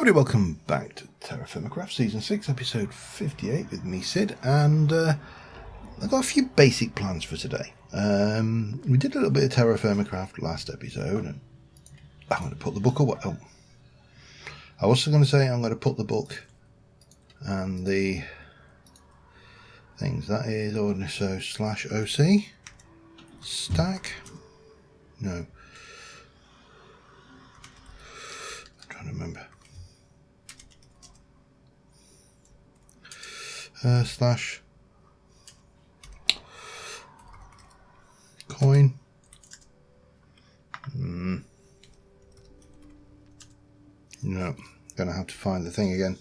Everybody, welcome back to TerraFirmaCraft Season 6, Episode 58 with me, Sid, and I've got a few basic plans for today. We did a little bit of TerraFirmaCraft last episode, and I'm going to put the book away. Oh, I was going to say I'm going to put the book and the things. That is ordinary so /OC stack. No, I'm trying to remember. Slash coin. No, gonna have to find the thing again.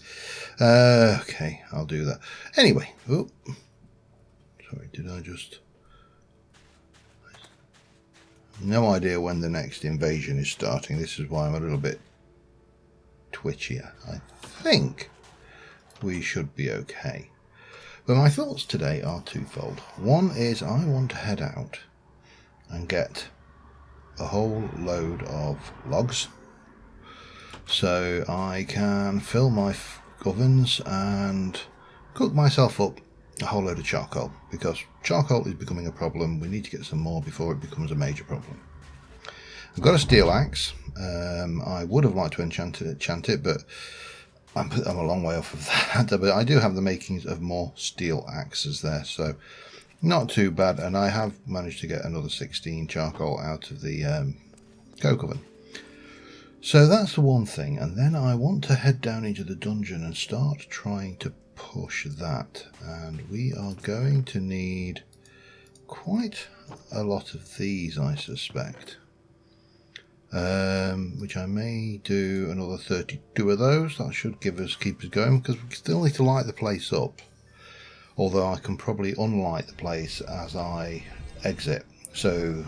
Okay, I'll do that. Anyway, oh, sorry, did I just... No idea when the next invasion is starting. This is why I'm a little bit twitchier. I think we should be okay. But my thoughts today are twofold. One is I want to head out and get a whole load of logs so I can fill my ovens and cook myself up a whole load of charcoal, because charcoal is becoming a problem. We need to get some more before it becomes a major problem. I've got a steel axe. I would have liked to enchant it, but I'm a long way off of that. But I do have the makings of more steel axes there, so not too bad. And I have managed to get another 16 charcoal out of the coke oven. So that's the one thing. And then I want to head down into the dungeon and start trying to push that. And we are going to need quite a lot of these, I suspect. Which I may do another 32 of those. That should keep us going, because we still need to light the place up, although I can probably unlight the place as I exit. So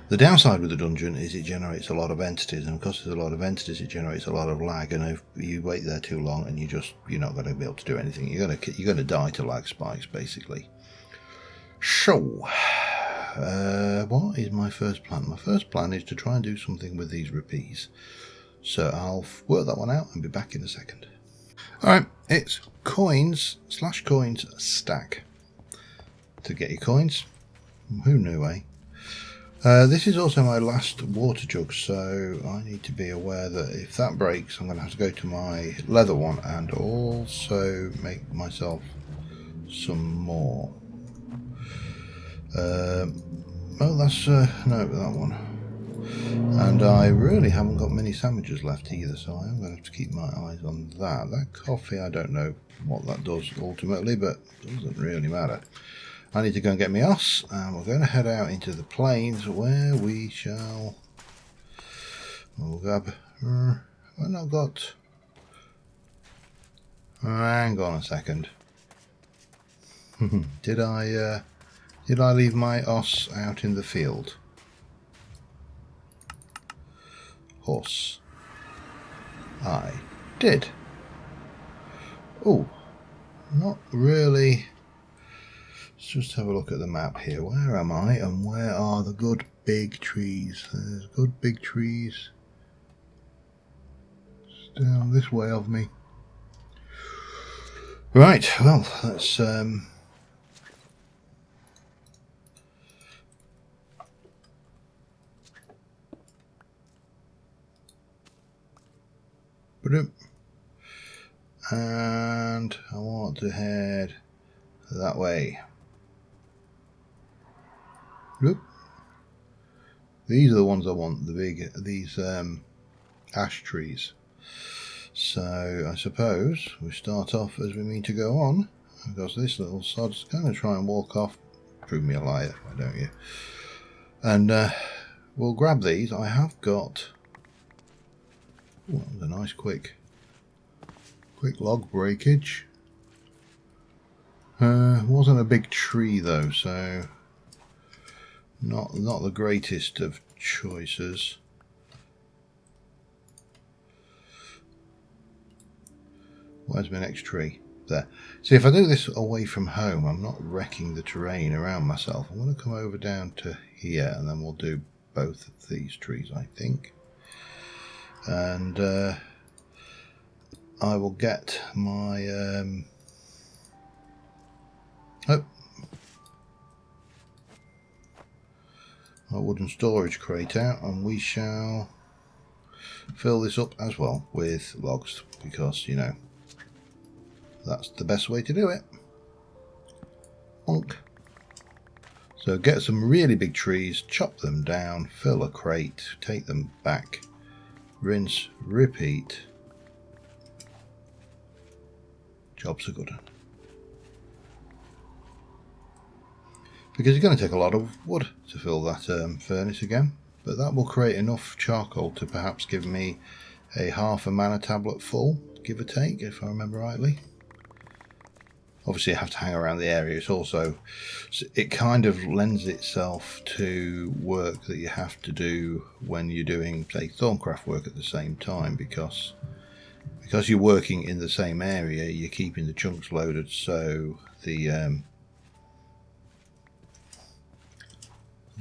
the downside with the dungeon is it generates a lot of entities, and because there's a lot of entities it generates a lot of lag, and if you wait there too long and you're not going to be able to do anything. You're going to die to lag spikes basically. So what is my first plan? My first plan is to try and do something with these rupees. So I'll work that one out and be back in a second. Alright, it's coins /coins stack. To get your coins. Who knew, eh? This is also my last water jug, so I need to be aware that if that breaks, I'm going to have to go to my leather one and also make myself some more. Oh, that's no, that one. And I really haven't got many sandwiches left either, so I am going to have to keep my eyes on that. That coffee, I don't know what that does ultimately, but it doesn't really matter. I need to go and get my ass, and we're going to head out into the plains where we shall... We'll grab... I've not got... Hang on a second. Did I leave my os out in the field? Horse. I did. Oh, not really. Let's just have a look at the map here. Where am I, and where are the good big trees? There's good big trees just down this way of me. Right, well, let's and I want to head that way. Look, these are the ones I want, these ash trees. So I suppose we start off as we mean to go on, because this little sod's going to try and walk off. Prove me a liar, why don't you? And we'll grab these. I have got... Oh, that was a nice quick log breakage. Wasn't a big tree though, so not the greatest of choices. Where's my next tree? There. See, if I do this away from home, I'm not wrecking the terrain around myself. I'm going to come over down to here, and then we'll do both of these trees, I think. and I will get my my wooden storage crate out, and we shall fill this up as well with logs, because, you know, that's the best way to do it. Bonk. So get some really big trees, chop them down, fill a crate, take them back, rinse, repeat. Jobs are good. Because it's going to take a lot of wood to fill that furnace again, but that will create enough charcoal to perhaps give me a half a mana tablet full, give or take, if I remember rightly. Obviously I have to hang around the area. It's also, it kind of lends itself to work that you have to do when you're doing, say, Thaumcraft work at the same time, because you're working in the same area, you're keeping the chunks loaded, so the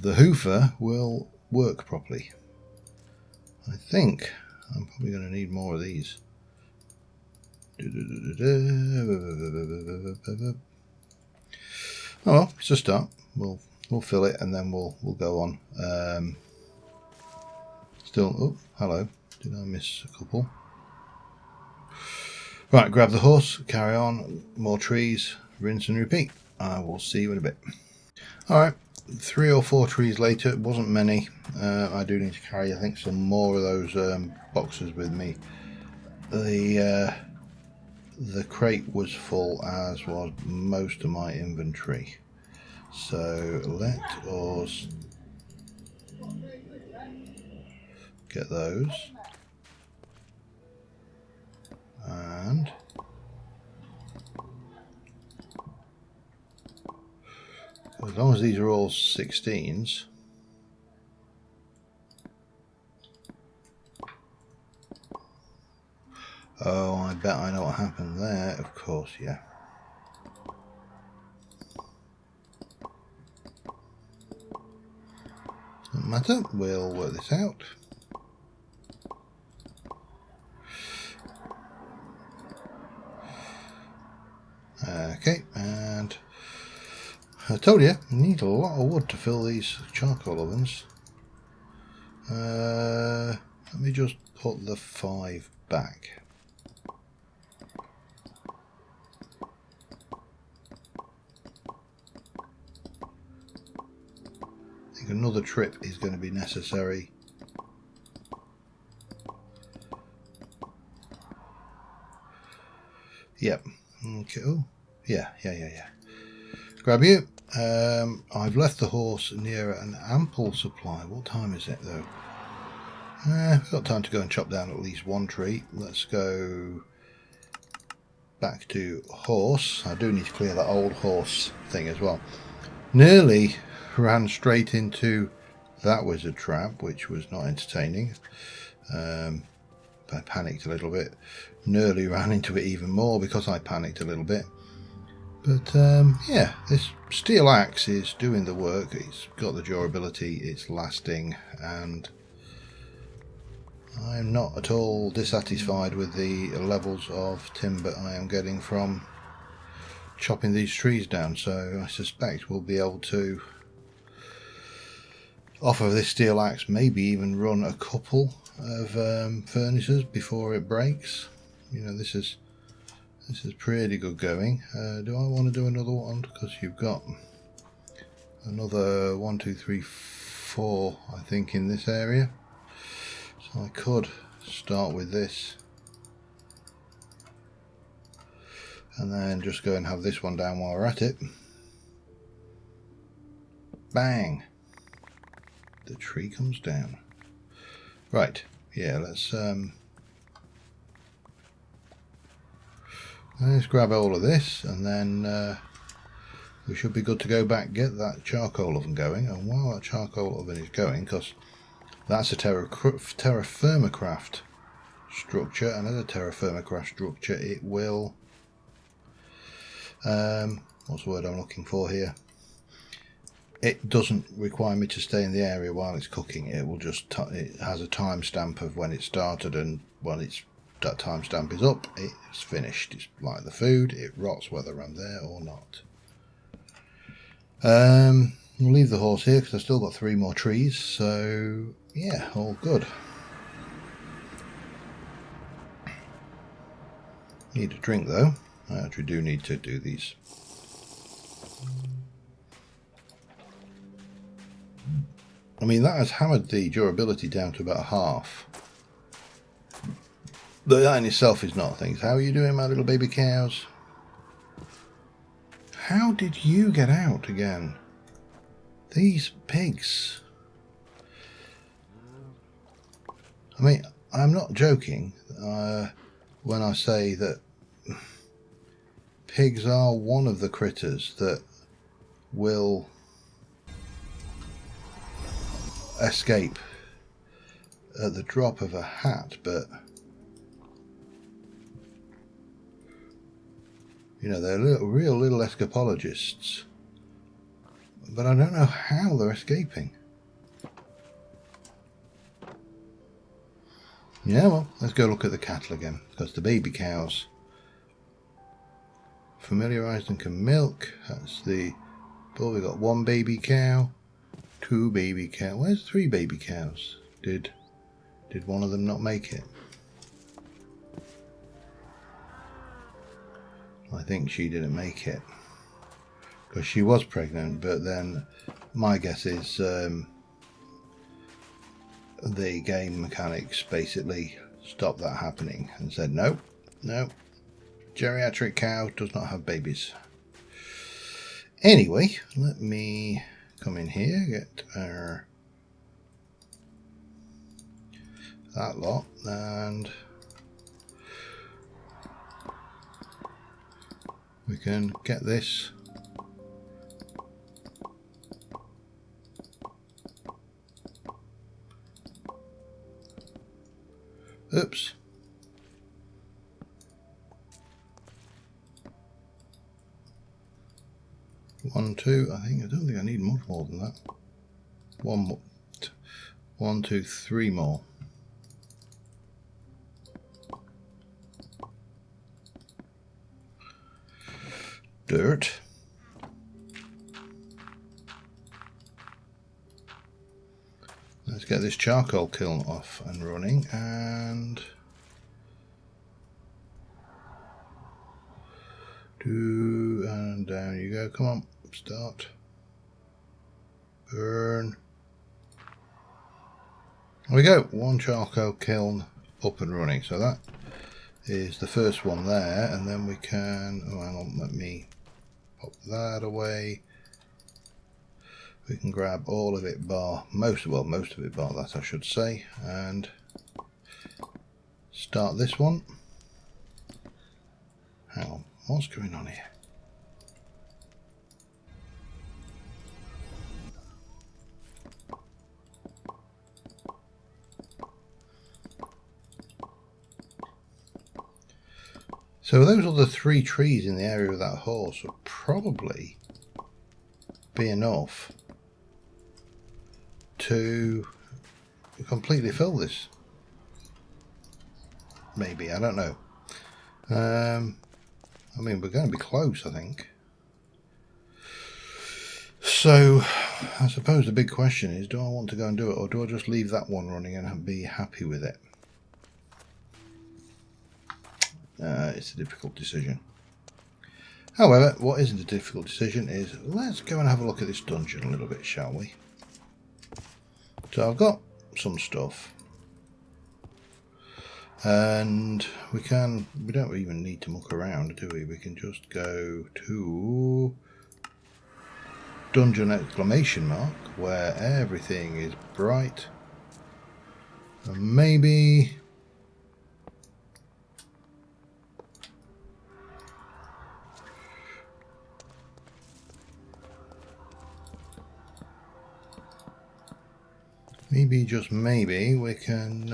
hoofer will work properly. I think I'm probably going to need more of these. Oh well, it's a start. We'll fill it and then we'll go on. Still, oh hello, did I miss a couple? Right, grab the horse, carry on, more trees, rinse and repeat. I will see you in a bit. Alright, 3 or 4 trees later, it wasn't many. I do need to carry, I think, some more of those boxes with me. The crate was full, as was most of my inventory. So let us get those. And as long as these are all 16s, oh, I bet I know what happened there. Of course, yeah. Doesn't matter, we'll work this out. Okay, and I told you, you need a lot of wood to fill these charcoal ovens. Let me just put the 5 back. I think another trip is going to be necessary. Yep. Okay. Oh, yeah. Grab you. I've left the horse near an ample supply. What time is it though? We've got time to go and chop down at least 1 tree. Let's go back to horse. I do need to clear that old horse thing as well. Nearly ran straight into that wizard trap, which was not entertaining. I panicked a little bit. Nearly ran into it even more because I panicked a little bit. But yeah, this steel axe is doing the work. It's got the durability, it's lasting, and I'm not at all dissatisfied with the levels of timber I am getting from chopping these trees down. So I suspect we'll be able to, off of this steel axe, maybe even run a couple of furnaces before it breaks. You know, this is pretty good going. Do I want to do another one? Because you've got another 1, 2, 3, 4, I think, in this area. So I could start with this and then just go and have this one down while we're at it. Bang! The tree comes down. Right, yeah, let's grab all of this, and then we should be good to go back, get that charcoal oven going. And while that charcoal oven is going, because that's a TerraFirmaCraft structure, and as a TerraFirmaCraft structure it will, what's the word I'm looking for here? it doesn't require me to stay in the area while it's cooking. It will just it has a timestamp of when it started, and when that timestamp is up, it's finished. It's like the food, it rots whether I'm there or not. We'll leave the horse here because I've still got 3 more trees, so yeah, all good. Need a drink though. I actually do need to do these. I mean, that has hammered the durability down to about half. But that in itself is not things. How are you doing, my little baby cows? How did you get out again? These pigs. I mean, I'm not joking when I say that pigs are one of the critters that will escape at the drop of a hat, but you know, they're real little escapologists, but I don't know how they're escaping. Yeah, well, let's go look at the cattle again, because the baby cows familiarised and can milk. That's the bull. We got 1 baby cow, 2 baby cows. Where's 3 baby cows? Did one of them not make it? I think she didn't make it because she was pregnant, but then my guess is the game mechanics basically stopped that happening and said no, geriatric cow does not have babies. Anyway, let me come in here, get our that lot, and we can get this oops. One, 2, I don't think I need much more than that. 1, 2, 3 more. Dirt. Let's get this charcoal kiln off and running, and down you go. Come on, start. Burn. There we go. 1 charcoal kiln up and running. So that is the first one there, and then we can, oh hang on, let me pop that away. We can grab all of it bar, most of it bar that I should say, and start this one. Hang on, what's going on here? So those other 3 trees in the area of that horse would probably be enough to completely fill this. Maybe, I don't know. I mean, we're going to be close, I think. So I suppose the big question is, do I want to go and do it, or do I just leave that one running and be happy with it? It's a difficult decision. However, what isn't a difficult decision is, let's go and have a look at this dungeon a little bit, shall we? So I've got some stuff, and we don't even need to muck around, do we? We can just go to dungeon exclamation mark, where everything is bright, and maybe just maybe we can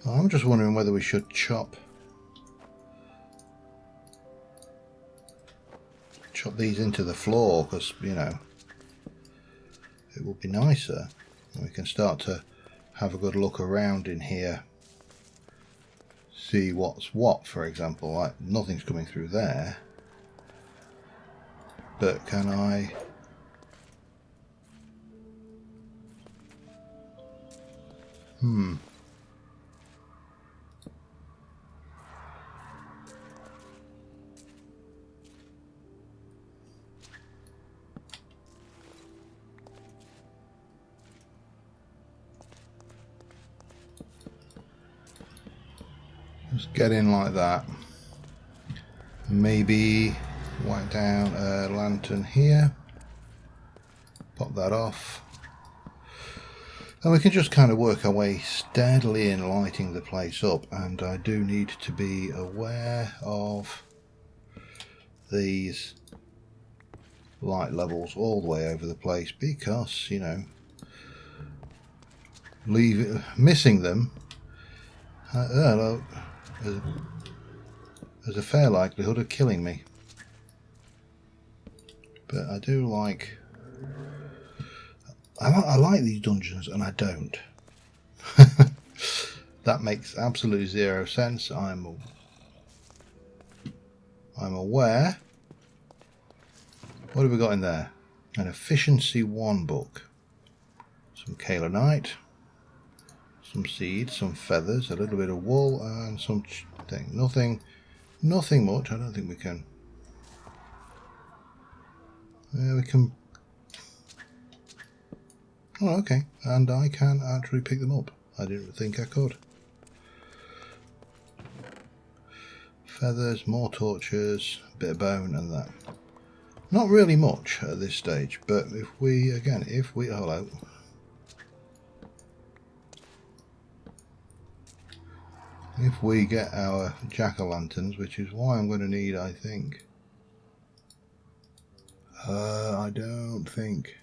I'm just wondering whether we should chop shove these into the floor, because, you know, it will be nicer. We can start to have a good look around in here. See what's what, for example. Like, nothing's coming through there. But can I... Just get in like that. Maybe whack down a lantern here. Pop that off. And we can just kind of work our way steadily in lighting the place up. And I do need to be aware of these light levels all the way over the place, because, you know, missing them, there's a fair likelihood of killing me. But I do like... I like these dungeons, and I don't. That makes absolutely zero sense. I'm aware. What have we got in there? An efficiency 1 book. Some kaolinite. Some seeds, some feathers, a little bit of wool, and some thing. Nothing much. I don't think we can. We can. Oh, okay. And I can actually pick them up. I didn't think I could. Feathers, more torches, a bit of bone, and that. Not really much at this stage, but if we hello. If we get our jack-o'-lanterns, which is why I'm going to need, I think. I don't think.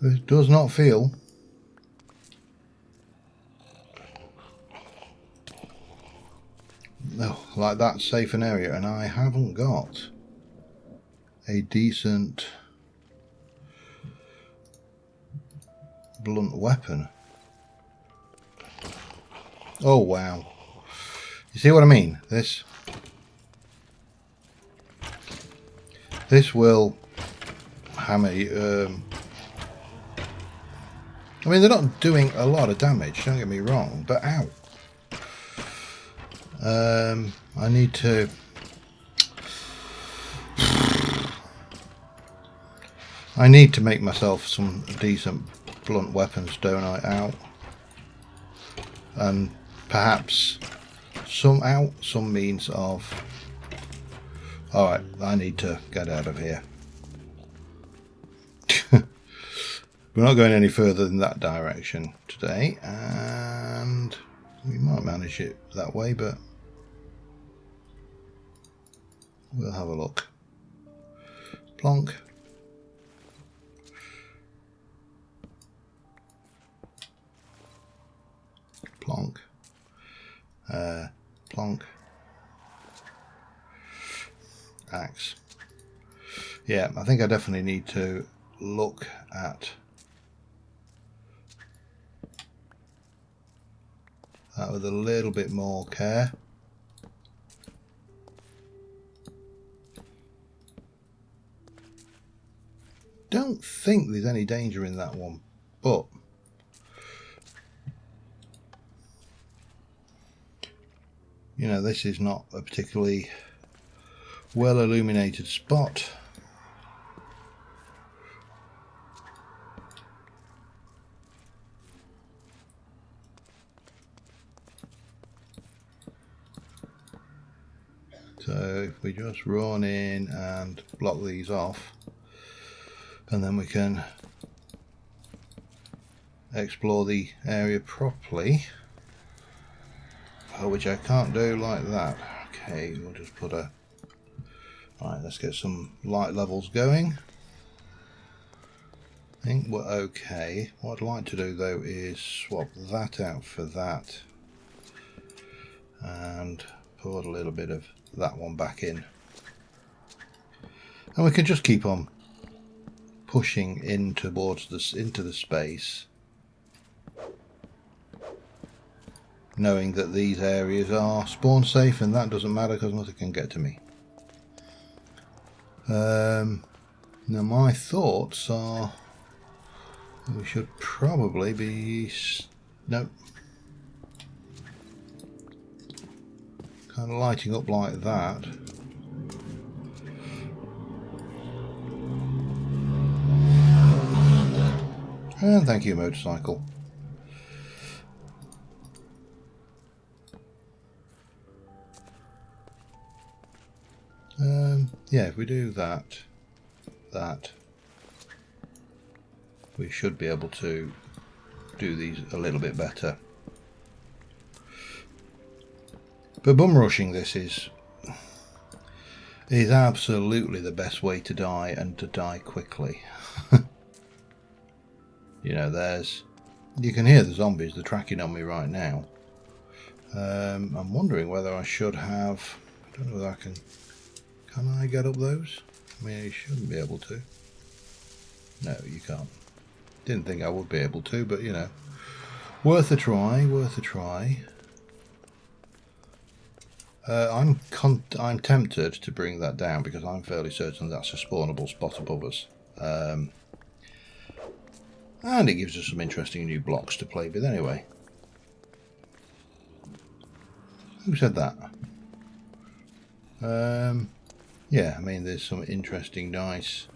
This does not feel. No, like that safe an area, and I haven't got a decent blunt weapon. Oh wow. You see what I mean? This will hammer you. I mean, they're not doing a lot of damage, don't get me wrong, but ow. I need to... I need to make myself some decent blunt weapons, don't I? Ow. And perhaps some means of... Alright, I need to get out of here. We're not going any further than that direction today, and we might manage it that way, but we'll have a look. Plonk. Plonk. Plonk. Axe. Yeah, I think I definitely need to look at that with a little bit more care. Don't think there's any danger in that one, but you know, this is not a particularly well illuminated spot. So if we just run in and block these off, and then we can explore the area properly, which I can't do like that. Okay, we'll just put a... Alright, let's get some light levels going. I think we're okay. What I'd like to do though is swap that out for that, and put a little bit of that one back in. And we can just keep on pushing in towards this, into the space, knowing that these areas are spawn safe, and that doesn't matter because nothing can get to me. Now my thoughts are we should probably be... nope. Kind of lighting up like that. And thank you, motorcycle. Yeah, if we do that, we should be able to do these a little bit better. But bum rushing this is absolutely the best way to die, and to die quickly. You know, you can hear the zombies, they're tracking on me right now. I'm wondering whether I should have, I don't know whether I can I get up those? I mean, you shouldn't be able to. No, you can't. Didn't think I would be able to, but you know, worth a try, worth a try. I'm tempted to bring that down because I'm fairly certain that's a spawnable spot above us. And it gives us some interesting new blocks to play with anyway. Who said that? Yeah, I mean, there's some interesting, nice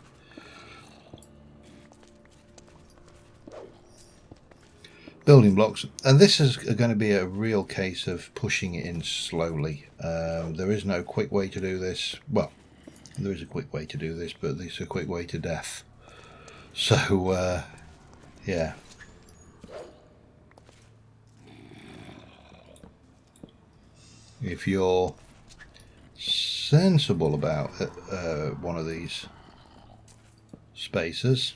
building blocks, and this is going to be a real case of pushing it in slowly. There is no quick way to do this. Well, there is a quick way to do this, but it's a quick way to death. So, yeah. If you're sensible about one of these spaces,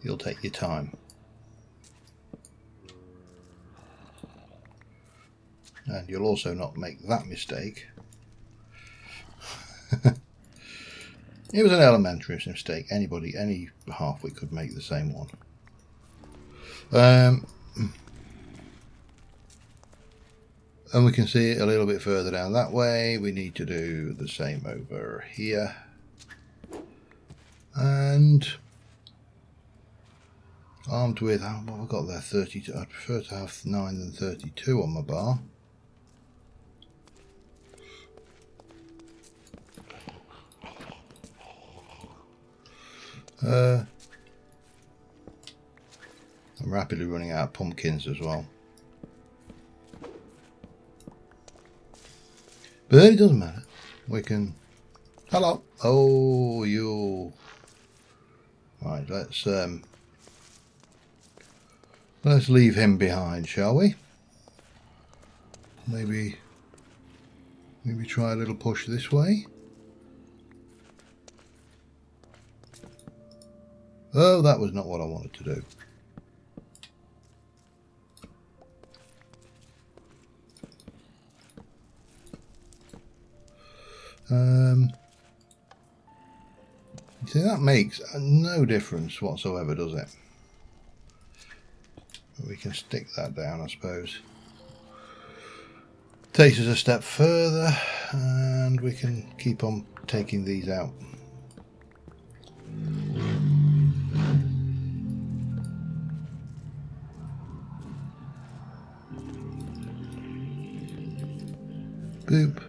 you'll take your time. And you'll also not make that mistake. It was an elementary mistake. Anybody, any halfwit could make the same one. And we can see it a little bit further down that way. We need to do the same over here. And armed with, what have I got there? 32. I prefer to have 9 than 32 on my bar. I'm rapidly running out of pumpkins as well. But it doesn't matter. We can... Hello! Oh, you... Right, let's leave him behind, shall we? Maybe try a little push this way. Oh, that was not what I wanted to do. See, that makes no difference whatsoever, does it? We can stick that down, I suppose. Takes us a step further, and we can keep on taking these out. Boop.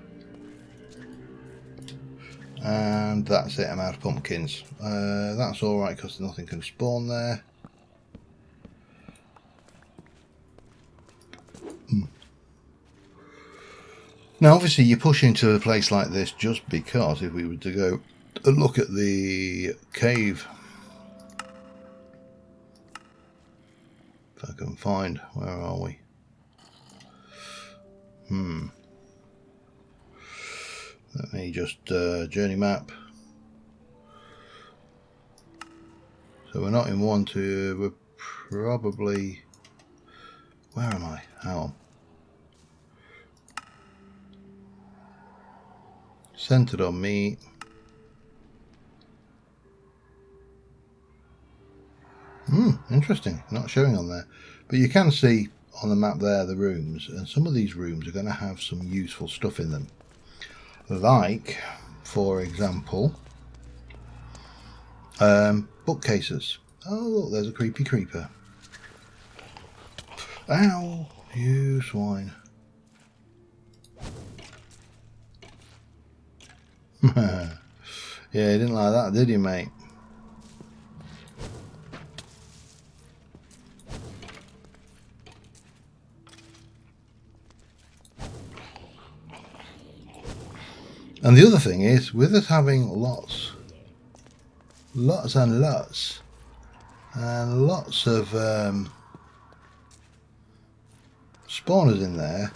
And that's it, I'm out of pumpkins. That's alright because nothing can spawn there. Now obviously you push into a place like this just because if we were to go and look at the cave, if I can find, where are we? Let me just journey map. So we're not in 1, 2, we're probably Where am I? Hang on. Centered on me. Interesting. Not showing on there. But you can see on the map there the rooms. And some of these rooms are going to have some useful stuff in them. Like, for example, bookcases. Oh, look, there's a creepy creeper. Ow, you swine. Yeah, you didn't like that, did you, mate? And the other thing is, with us having lots and lots of spawners in there,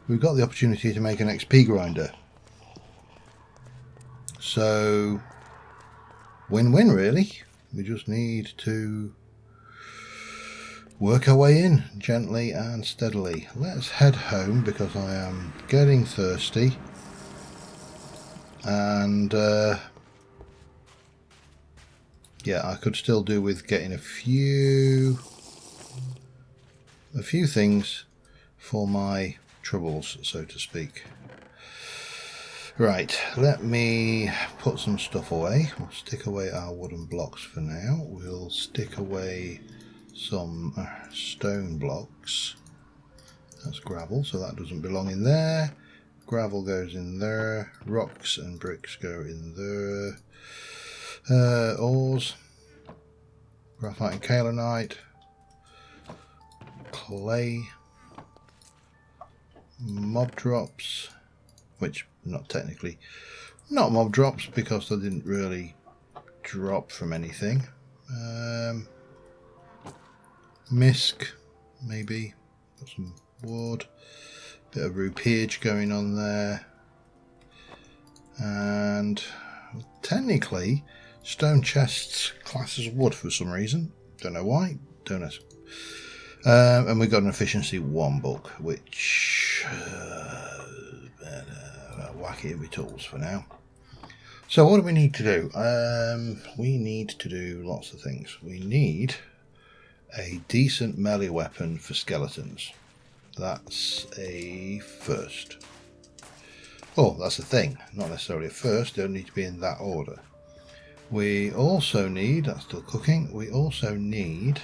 we've got the opportunity to make an XP grinder. So, win-win really. We just need to work our way in gently and steadily. Let's head home because I am getting thirsty. And yeah, I could still do with getting a few things for my troubles, so to speak. Right, let me put some stuff away. We'll stick away our wooden blocks for now. We'll stick away some stone blocks. That's gravel, so that doesn't belong in there. Gravel goes in there. Rocks and bricks go in there. Ores. Graphite and kaolinite. Clay. Mob drops. Which, not technically, not mob drops because they didn't really drop from anything. Misc, maybe. Got some wood. Bit of rupeage going on there. And technically, stone chests class as wood for some reason. Don't know why. Don't know. And we got an efficiency 1 book, which whack it in with tools for now. So what do we need to do? We need to do lots of things. We need a decent melee weapon for skeletons. That's a first. Oh, that's a thing, not necessarily a first. They don't need to be in that order. We also need, that's still cooking, we also need,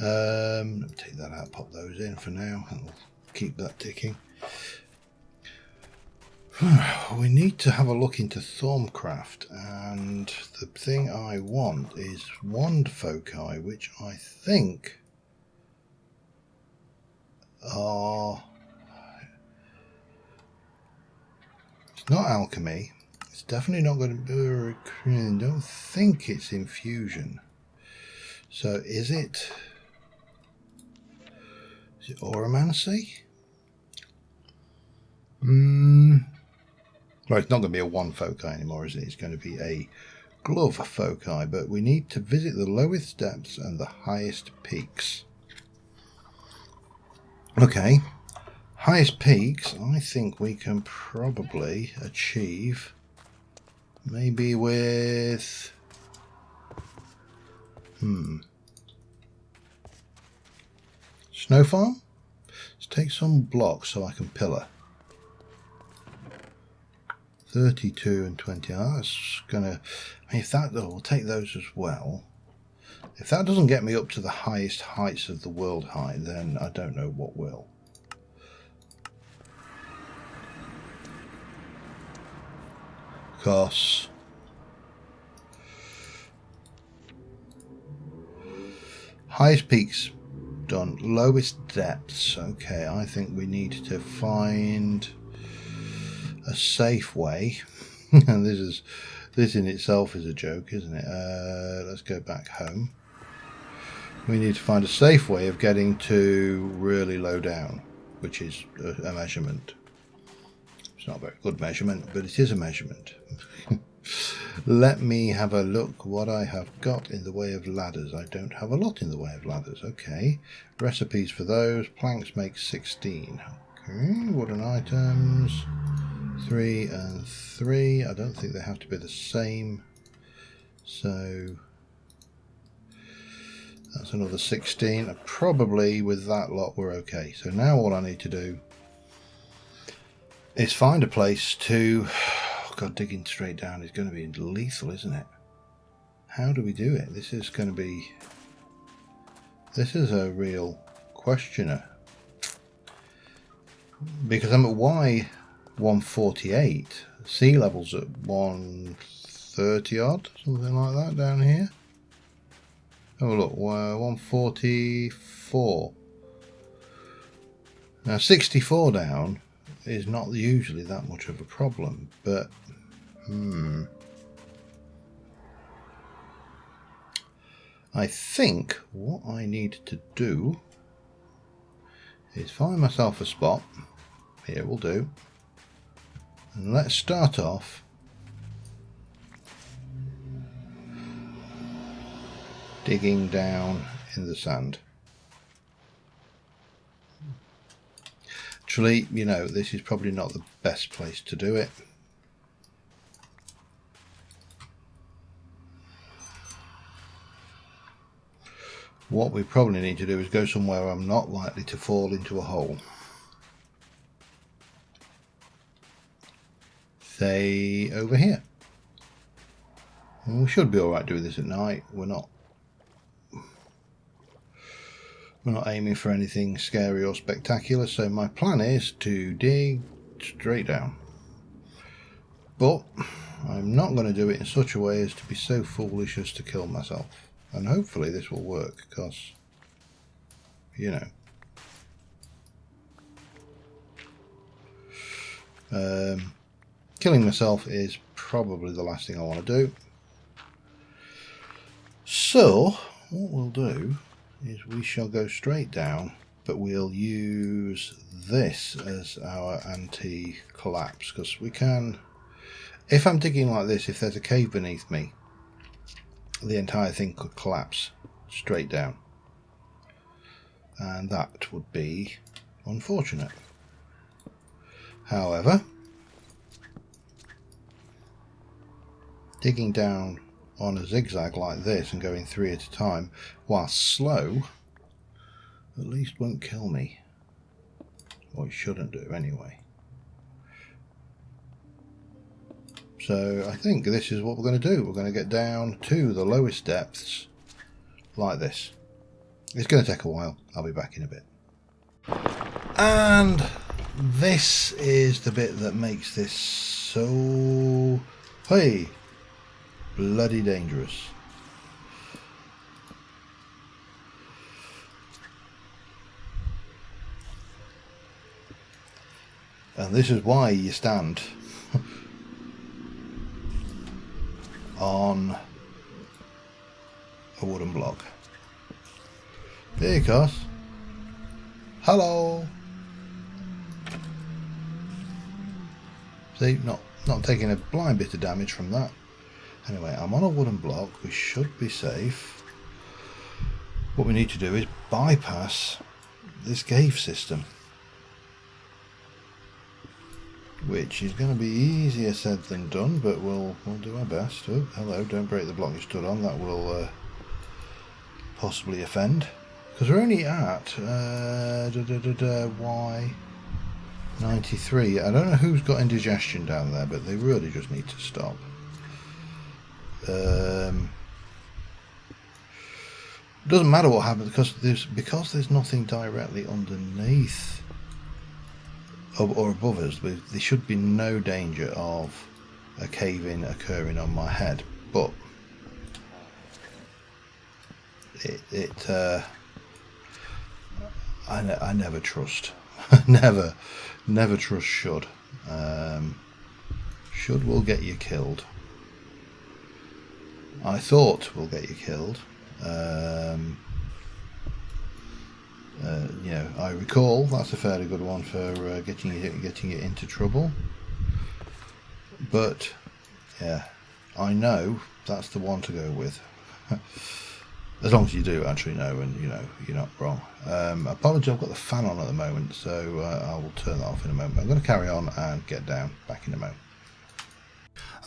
let me take that out, pop those in for now, and we'll keep that ticking. We need to have a look into Thaumcraft, and the thing I want is wand foci, which I think are, it's not alchemy, it's definitely not going to be, I don't think it's infusion. So is it oromancy? Well, it's not going to be a wand foci anymore, is it? It's going to be a glove foci, but we need to visit the lowest depths and the highest peaks. Okay, highest peaks, I think we can probably achieve maybe with snow farm. Let's take some blocks so I can pillar. 32 and 20. Oh, that's gonna, I mean, if that, we'll take those as well. If that doesn't get me up to the highest heights of the world height, then I don't know what will. Because highest peaks done, lowest depths. Okay, I think we need to find a safe way. And this in itself is a joke, isn't it? Let's go back home. We need to find a safe way of getting to really low down, which is a measurement. It's not a very good measurement, but it is a measurement. Let me have a look what I have got in the way of ladders. I don't have a lot in the way of ladders. Okay. Recipes for those. Planks make 16. Okay. Wooden items. 3 and 3. I don't think they have to be the same. So that's another 16. Probably with that lot we're okay. So now all I need to do is find a place to... Oh God, digging straight down is going to be lethal, isn't it? How do we do it? This is going to be... This is a real questioner. Because I'm at Y148. Sea level's at 130 odd, something like that down here. Oh look, 144. Now 64 down is not usually that much of a problem, but I think what I need to do is find myself a spot. Here will do. And let's start off digging down in the sand. Actually, you know, this is probably not the best place to do it. What we probably need to do is go somewhere I'm not likely to fall into a hole. Say over here. And we should be alright doing this at night. We're not aiming for anything scary or spectacular, so my plan is to dig straight down. But I'm not going to do it in such a way as to be so foolish as to kill myself. And hopefully this will work, because, you know. Killing myself is probably the last thing I want to do. So, what we'll do is we shall go straight down, but we'll use this as our anti-collapse, because we can, if I'm digging like this, if there's a cave beneath me, the entire thing could collapse straight down, and that would be unfortunate. However, digging down on a zigzag like this and going 3 at a time, while slow, at least won't kill me. Or it shouldn't do anyway. So I think this is what we're going to do. We're going to get down to the lowest depths like this. It's going to take a while. I'll be back in a bit. And this is the bit that makes this so... Hey! Bloody dangerous. And this is why you stand on a wooden block, because hello, see, not taking a blind bit of damage from that. Anyway, I'm on a wooden block. We should be safe. What we need to do is bypass this cave system, which is going to be easier said than done, but we'll do our best. Oh, hello, don't break the block you stood on. That will possibly offend, because we're only at Y93. I don't know who's got indigestion down there, but they really just need to stop. Doesn't matter what happens, because there's nothing directly underneath or above us. There should be no danger of a cave-in occurring on my head, but I never trust. never trust should. Should will get you killed. I thought will get you killed. You know, I recall that's a fairly good one for getting you into trouble. But yeah, I know that's the one to go with. As long as you do actually know, and you know you're not wrong. Apologies, I've got the fan on at the moment, so I will turn that off in a moment. I'm going to carry on and get down back in a moment.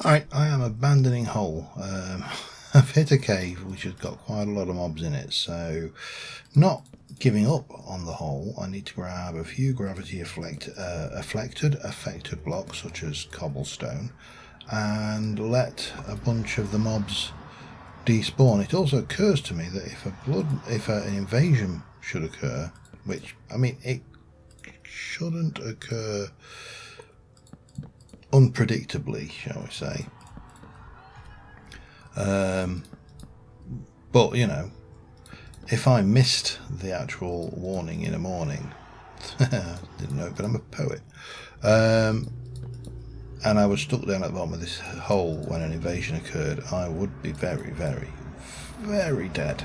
Alright, I am abandoning hole. I've hit a cave which has got quite a lot of mobs in it, so not giving up on the hole. I need to grab a few gravity affected blocks such as cobblestone and let a bunch of the mobs despawn. It also occurs to me that if an invasion should occur, which I mean it shouldn't occur unpredictably, shall we say, but you know, if I missed the actual warning in the morning, didn't know it, but I'm a poet, and I was stuck down at the bottom of this hole when an invasion occurred, I would be very, very, very dead.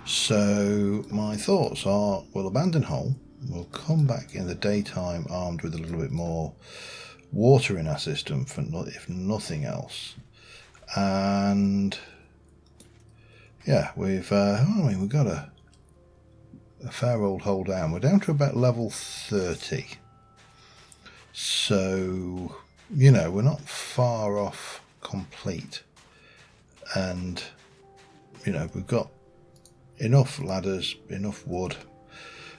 So my thoughts are, we'll abandon hole, we'll come back in the daytime armed with a little bit more water in our system, for if nothing else. And yeah, we've got a fair old hole down. We're down to about level 30. So, you know, we're not far off complete. And, you know, we've got enough ladders, enough wood.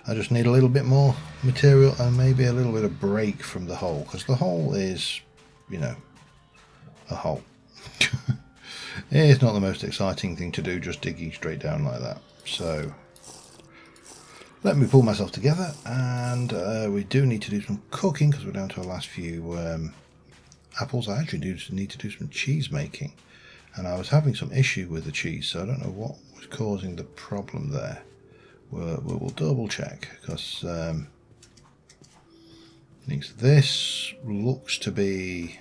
I just need a little bit more material and maybe a little bit of break from the hole, because the hole is, you know, a hole. It's not the most exciting thing to do, just digging straight down like that. So let me pull myself together, and we do need to do some cooking because we're down to our last few apples. I actually do need to do some cheese making, and I was having some issue with the cheese, so I don't know what was causing the problem there. We'll double check, because this looks to be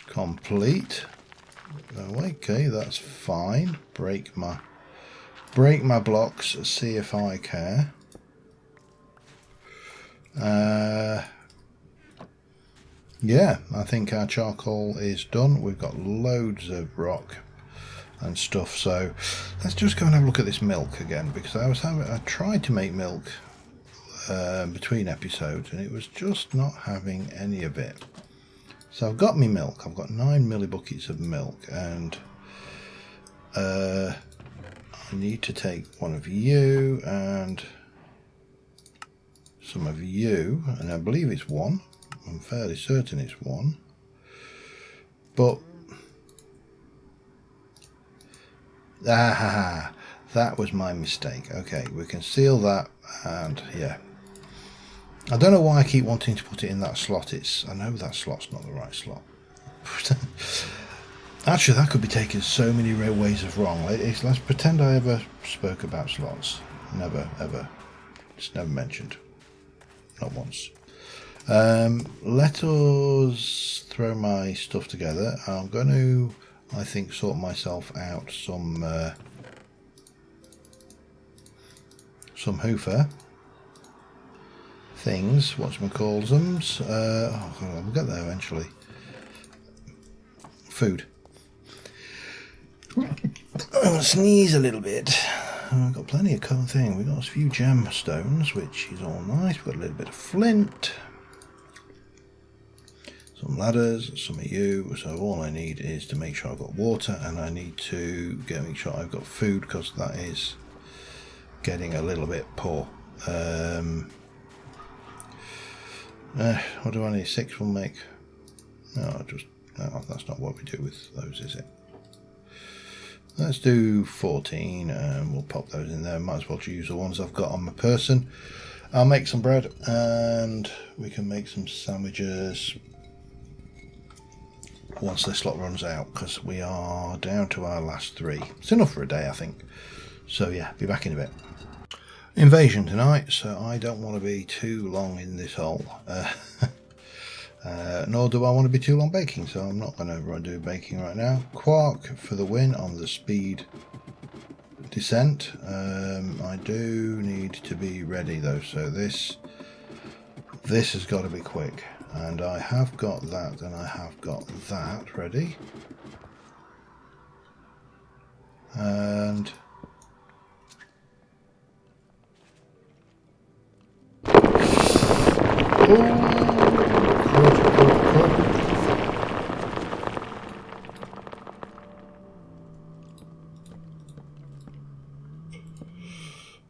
complete. Oh, okay, that's fine. Break my blocks, see if I care. Yeah, I think our charcoal is done. We've got loads of rock and stuff, so let's just go and have a look at this milk again, because I tried to make milk between episodes and it was just not having any of it. So I've got me milk. I've got 9 millibuckets of milk, and I need to take one of you and some of you, and I believe it's 1. I'm fairly certain it's 1, but that was my mistake. Okay, we can seal that, and yeah, I don't know why I keep wanting to put it in that slot. I know that slot's not the right slot. Actually, that could be taken so many ways of wrong. Let's pretend I ever spoke about slots. Never, ever. It's never mentioned. Not once. Let us throw my stuff together. I'm going to, I think, sort myself out some hoofer things, whatchamacallsums. We'll get there eventually. Food. I'm going to sneeze a little bit. I've got plenty of common thing. We've got a few gemstones, which is all nice. We've got a little bit of flint, some ladders, some of you. So all I need is to make sure I've got water, and I need to make sure I've got food, because that is getting a little bit poor. What do I need? 6 will make. No, that's not what we do with those, is it? Let's do 14, and we'll pop those in there. Might as well use the ones I've got on my person. I'll make some bread, and we can make some sandwiches once this slot runs out, because we are down to our last 3. It's enough for a day, I think. So yeah, be back in a bit. Invasion tonight, so I don't want to be too long in this hole. Nor do I want to be too long baking, so I'm not going to do baking right now. Quark for the win on the speed descent. I do need to be ready though, so this has got to be quick. And I have got that, and I have got that ready. And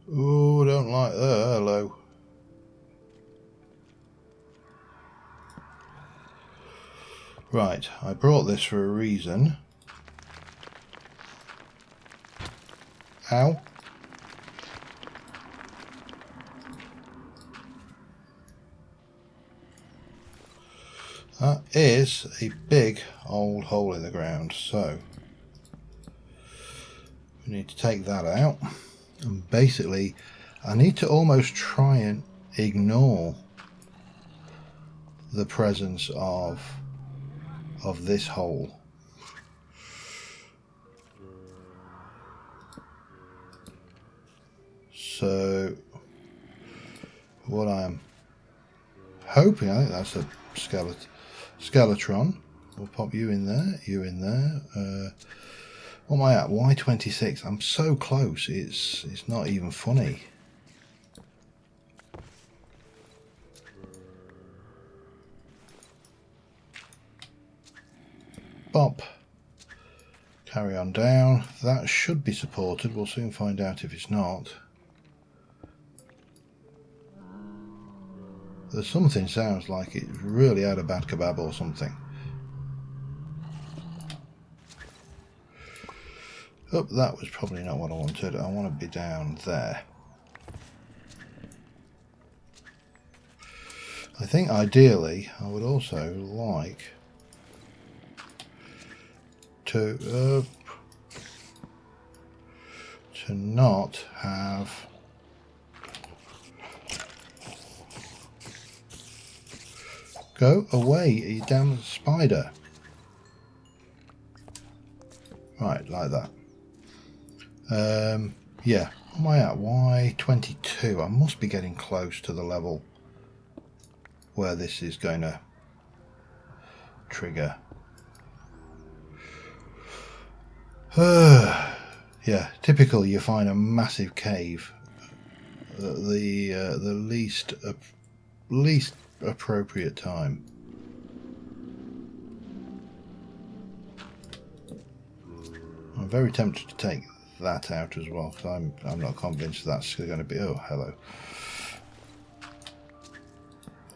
oh, don't like that. Hello. Right, I brought this for a reason. Ow. That is a big old hole in the ground, so we need to take that out. And basically, I need to almost try and ignore the presence of this hole. So what I'm hoping, I think that's a Skeletron. We'll pop you in there, you in there. What am I at? Y26. I'm so close. It's not even funny. Bop. Carry on down. That should be supported. We'll soon find out if it's not. There's something sounds like it's really had a bad kebab or something. Oh, that was probably not what I wanted. I want to be down there. I think ideally I would also like to not have go away, you damn spider. Right, like that. Yeah, what am I at? Y22. I must be getting close to the level where this is going to trigger. Yeah, typical. You find a massive cave at the least appropriate time. I'm very tempted to take that out as well, because I'm not convinced that's going to be. Oh, hello.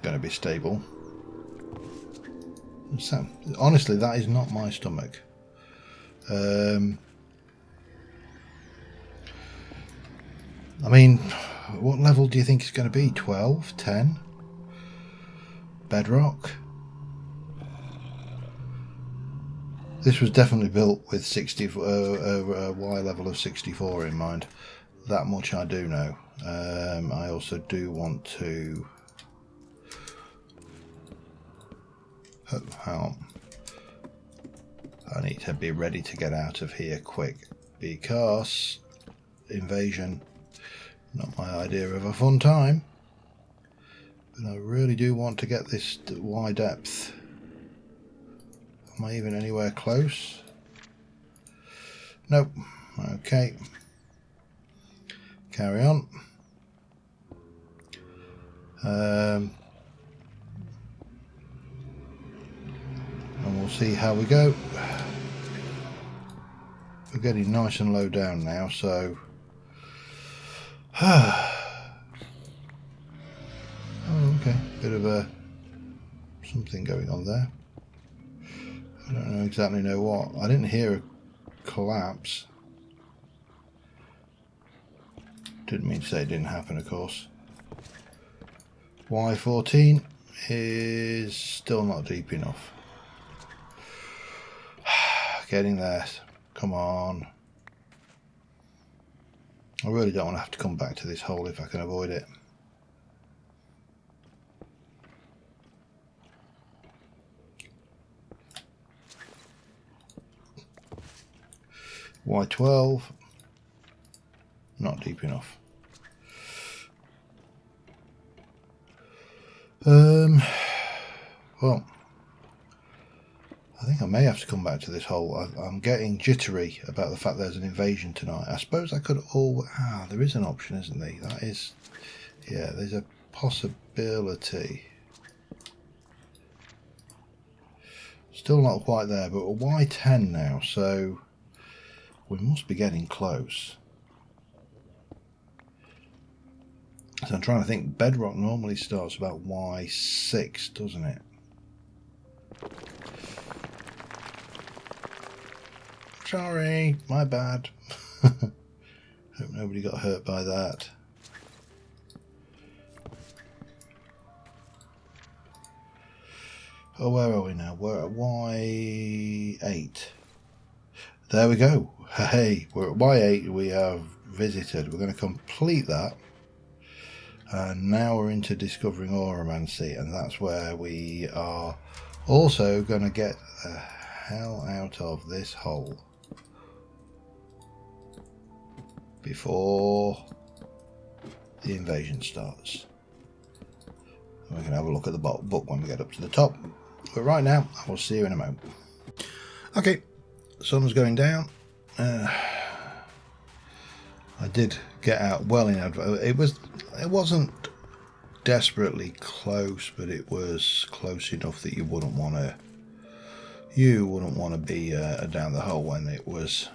Going to be stable. So, honestly, that is not my stomach. I mean, what level do you think it's going to be? 12? 10? Bedrock? This was definitely built with Y level of 64 in mind. That much I do know. I also do want to... Oh, hang on. I need to be ready to get out of here quick, because invasion, not my idea of a fun time, but I really do want to get this Y depth. Am I even anywhere close? Nope. Okay. Carry on. And we'll see how we go. We're getting nice and low down now, so oh, okay, bit of a something going on there. I don't know exactly know what. I didn't hear a collapse. Didn't mean to say it didn't happen, of course. Y14 is still not deep enough. Getting there. Come on. I really don't want to have to come back to this hole if I can avoid it. Y12. Not deep enough. Well, I think I may have to come back to this hole. I'm getting jittery about the fact there's an invasion tonight. I suppose I could all... there is an option, isn't there? That is... Yeah, there's a possibility. Still not quite there, but we're Y10 now, so we must be getting close. So I'm trying to think. Bedrock normally starts about Y6, doesn't it? Sorry, my bad. Hope nobody got hurt by that. Oh, where are we now? We're at Y8. There we go. Hey, we're at Y8. We have visited. We're going to complete that. And now we're into discovering Oromancy, and that's where we are also going to get the hell out of this hole before the invasion starts. And we can have a look at the book when we get up to the top. But right now, I will see you in a moment. Okay, sun's going down. I did get out well in advance. It wasn't desperately close, but it was close enough that you wouldn't want to be down the hole when it was.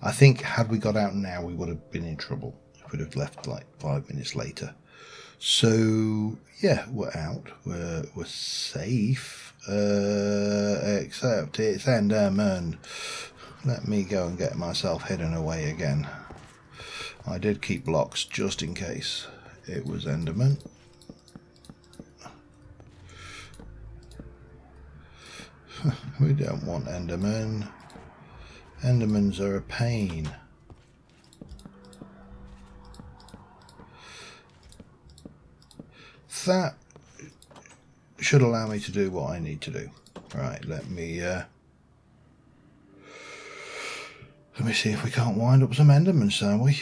I think had we got out now, we would have been in trouble. We'd have left like 5 minutes later. So yeah, we're out. We're safe, except it's Enderman. Let me go and get myself hidden away again. I did keep blocks just in case it was Enderman. We don't want Enderman. Endermans are a pain. That should allow me to do what I need to do. Right, let me see if we can't wind up some Endermen, shall we?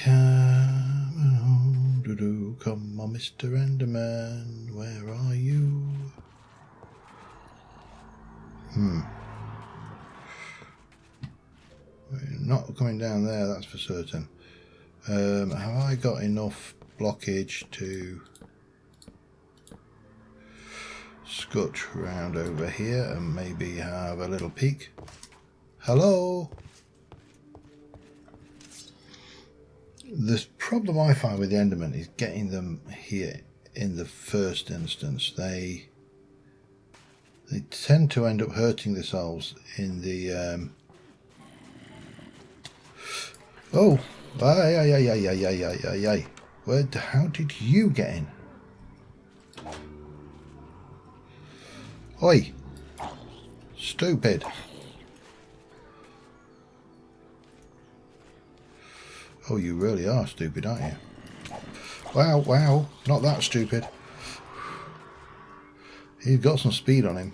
Come on, Mr. Enderman, where are you? We're not coming down there, that's for certain. Have I got enough blockage to scutch round over here and maybe have a little peek? Hello? The problem I find with the Enderman is getting them here in the first instance. They tend to end up hurting themselves in the oh, ay. How did you get in? Oi, stupid. Oh, you really are stupid, aren't you? Wow, not that stupid. He's got some speed on him.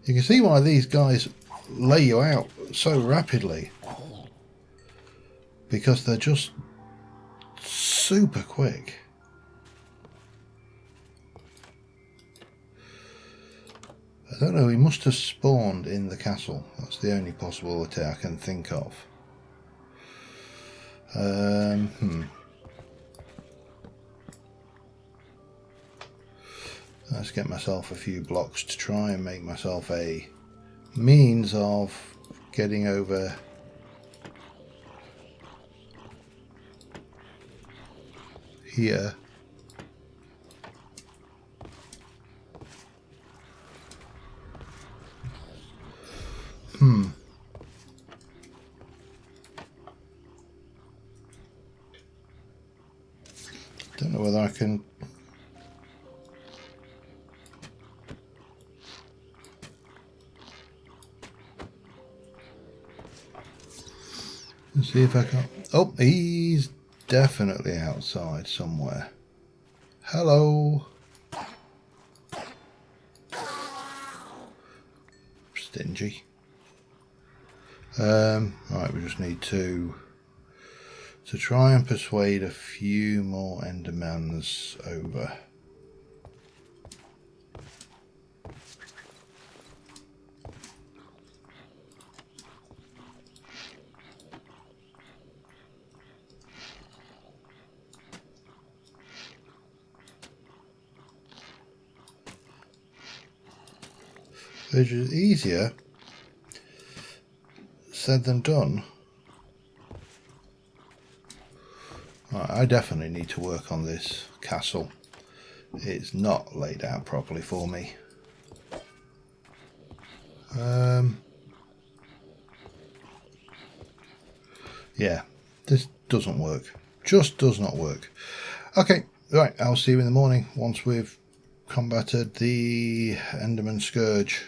You can see why these guys lay you out so rapidly, because they're just super quick. I don't know, he must have spawned in the castle. That's the only possibility I can think of. Let's get myself a few blocks to try and make myself a means of getting over here. Don't know whether I can. Let's see if I can. Oh, he's definitely outside somewhere. Hello. Stingy. Right, we just need to try and persuade a few more Endermans over. Which is easier said than done. Right, I definitely need to work on this castle. It's not laid out properly for me. Yeah, this doesn't work. Just does not work. Okay, right, I'll see you in the morning once we've combated the Enderman Scourge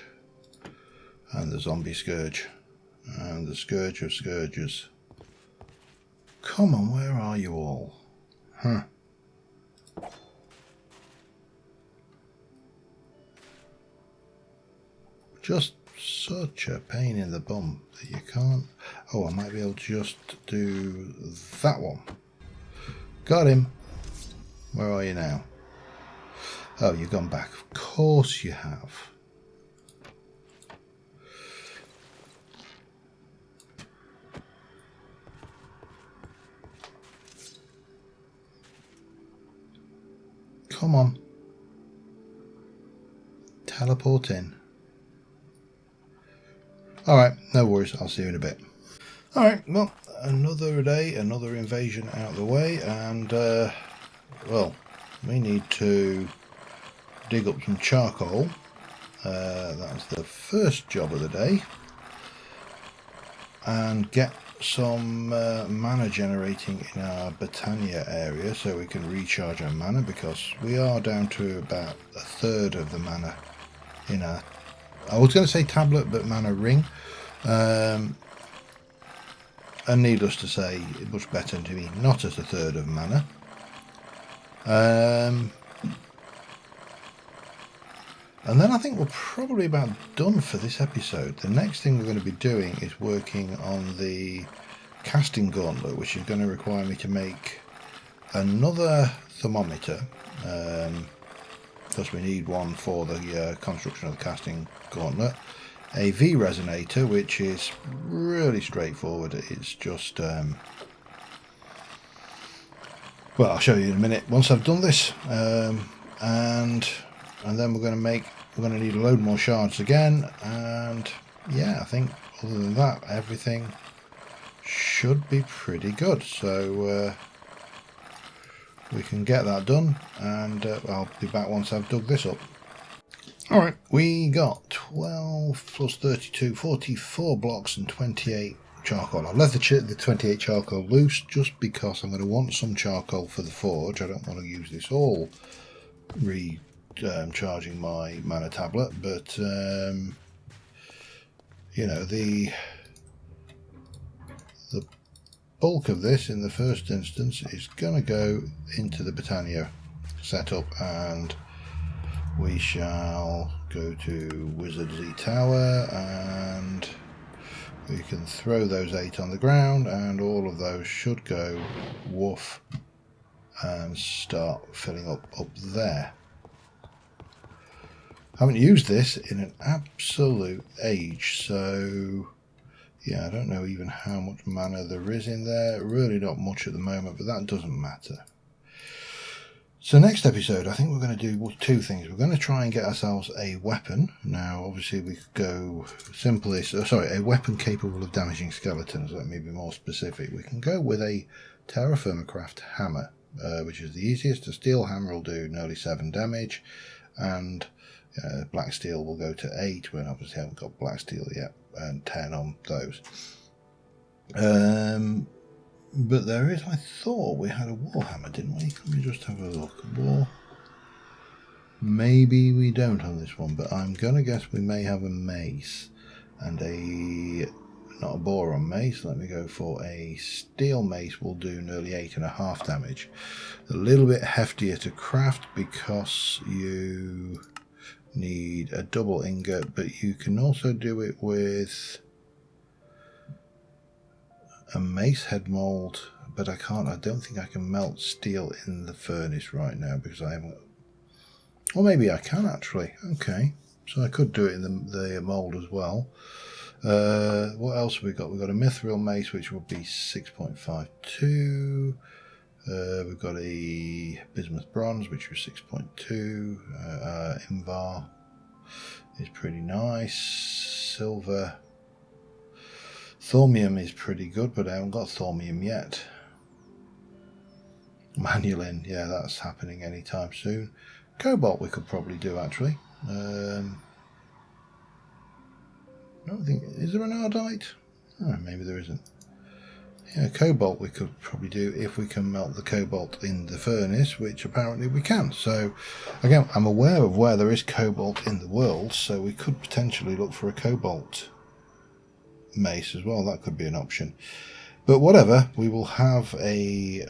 and the Zombie Scourge and the Scourge of Scourges. Come on, where are you all? Huh. Just such a pain in the bum that you can't... Oh, I might be able to just do that one. Got him. Where are you now? Oh, you've gone back. Of course you have. Come on. Teleport in. Alright, no worries. I'll see you in a bit. Alright, well, another day, another invasion out of the way, and, well, we need to dig up some charcoal. That's the first job of the day. And get some mana generating in our Botania area so we can recharge our mana, because we are down to about a third of the mana in our, I was going to say tablet, but mana ring. And needless to say, it's much better to be not at a third of mana. And then I think we're probably about done for this episode. The next thing we're going to be doing is working on the casting gauntlet, which is going to require me to make another thermometer, because we need one for the construction of the casting gauntlet. A V resonator, which is really straightforward. It's just well, I'll show you in a minute once I've done this, and then we're going to need a load more shards again, and yeah, I think other than that everything should be pretty good. So we can get that done, and I'll be back once I've dug this up. Alright, we got 12 plus 32, 44 blocks and 28 charcoal. I've left the 28 charcoal loose just because I'm going to want some charcoal for the forge. I don't want to use this all charging my mana tablet, but you know, the bulk of this in the first instance is going to go into the Botania setup, and we shall go to Wizard Z Tower, and we can throw those 8 on the ground, and all of those should go woof and start filling up there. I haven't used this in an absolute age, so yeah, I don't know even how much mana there is in there. Really not much at the moment, but that doesn't matter. So next episode, I think we're going to do 2 things. We're going to try and get ourselves a weapon. Now, obviously, we could go a weapon capable of damaging skeletons. Let me be more specific. We can go with a TerraFirmaCraft hammer, which is the easiest. A steel hammer will do nearly 7 damage, and black steel will go to 8. We obviously haven't got black steel yet, and 10 on those. But there is, I thought we had a warhammer, didn't we? Let me just have a look. War. Maybe we don't on this one, but I'm going to guess we may have a mace and not a boron mace. Let me go for a steel mace. Will do nearly 8.5 damage. A little bit heftier to craft because you need a double ingot, but you can also do it with a mace head mold, but I don't think I can melt steel in the furnace right now because I haven't. Or maybe I can actually. Okay, so I could do it in the mold as well. What else have we got? We've got a mithril mace, which will be 6.52. We've got a bismuth bronze, which is 6.2. Invar is pretty nice. Silver. Thaumium is pretty good, but I haven't got thaumium yet. Manulin, yeah, that's happening anytime soon. Cobalt we could probably do actually. I don't think, is there an ardite? Oh, maybe there isn't. Yeah, cobalt we could probably do if we can melt the cobalt in the furnace, which apparently we can. So again, I'm aware of where there is cobalt in the world, so we could potentially look for a cobalt mace as well. That could be an option. But whatever, we will have a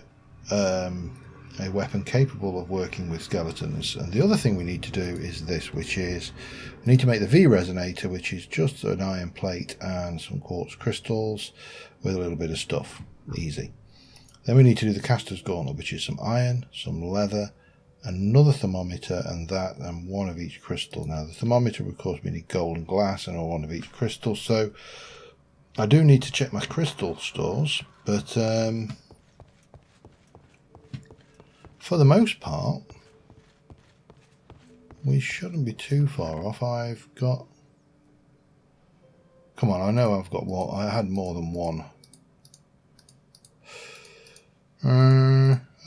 weapon capable of working with skeletons. And the other thing we need to do is this, which is we need to make the V resonator, which is just an iron plate and some quartz crystals with a little bit of stuff. Easy. Then we need to do the caster's gauntlet, which is some iron, some leather, another thermometer, and that, and one of each crystal. Now the thermometer, of course, we need gold and glass and one of each crystal. So I do need to check my crystal stores, but for the most part, we shouldn't be too far off. I've got... Come on, I know I've got one. I had more than one.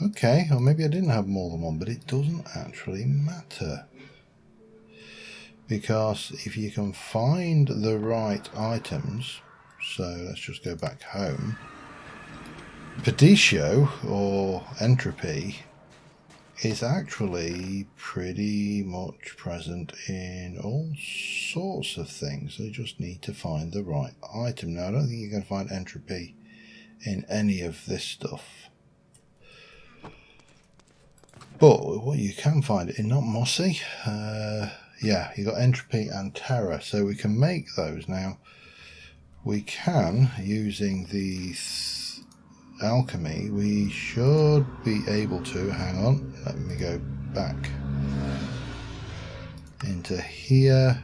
Okay, or maybe I didn't have more than one, but it doesn't actually matter. Because if you can find the right items, so let's just go back home. Peditio, or entropy, is actually pretty much present in all sorts of things. So you just need to find the right item. Now, I don't think you're going to find entropy in any of this stuff. But what you can find in not mossy, yeah, you got entropy and terror. So we can make those. Now, we can, using the alchemy, we should be able to, hang on, let me go back into here,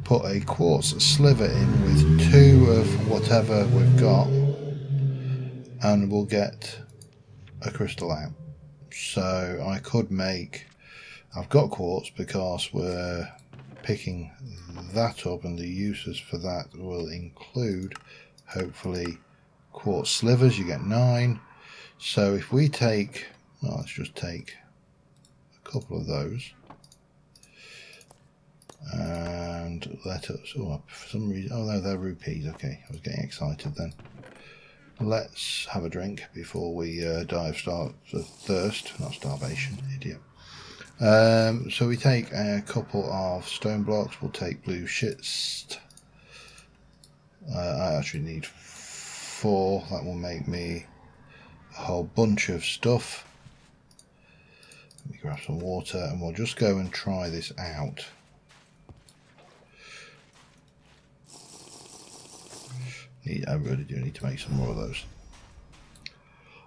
put a quartz sliver in with 2 of whatever we've got, and we'll get a crystal out. So I could make, I've got quartz because we're picking that up, and the uses for that will include hopefully quartz slivers. You get 9. So if we take, well, let's just take a couple of those and let us, oh, for some reason, oh no, they're rupees. Okay, I was getting excited then. Let's have a drink before we die of thirst, not starvation, idiot. So we take a couple of stone blocks. We'll take blue schist. I actually need 4. That will make me a whole bunch of stuff. Let me grab some water and we'll just go and try this out. I really do need to make some more of those.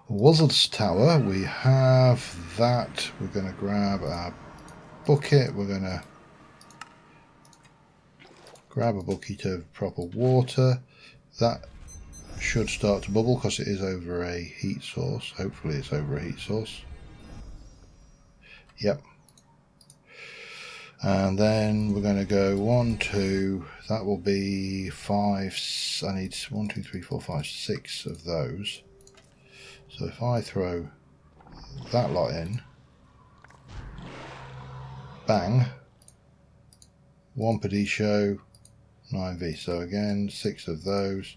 Wizard's Tower, we have that. We're going to grab our bucket. We're going to grab a bucket of proper water. That should start to bubble because it is over a heat source. Hopefully it's over a heat source. Yep. And then we're going to go 1, 2, that will be 5. I need 1, 2, 3, 4, 5, 6 of those. So if I throw that lot in, bang, 1 Peditio, 9V. So again, 6 of those.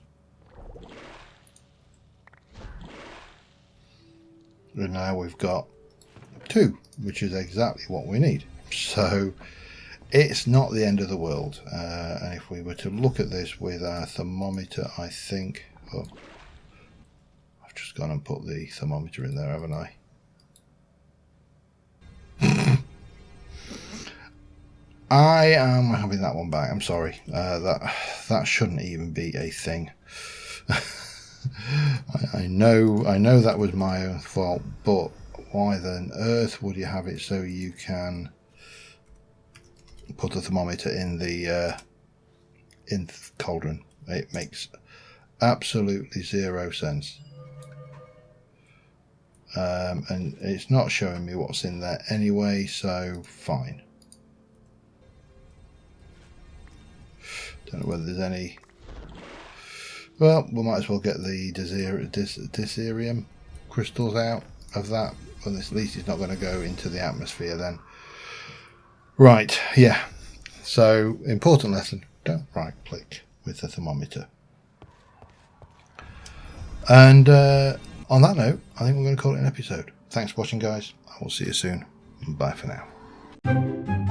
And now we've got 2, which is exactly what we need. So it's not the end of the world. And if we were to look at this with our thermometer, I think, oh, I've just gone and put the thermometer in there, haven't I? I am having that one back. I'm sorry. That shouldn't even be a thing. I know that was my own fault, but why on earth would you have it so you can put the thermometer in the cauldron? It makes absolutely zero sense. And it's not showing me what's in there anyway, so fine. Don't know whether there's any. Well, we might as well get the dyserium crystals out of that. Well, at least it's not going to go into the atmosphere then. Right, yeah. So, important lesson. Don't right click with the thermometer. And on that note, I think we're going to call it an episode. Thanks for watching, guys. I will see you soon. Bye for now.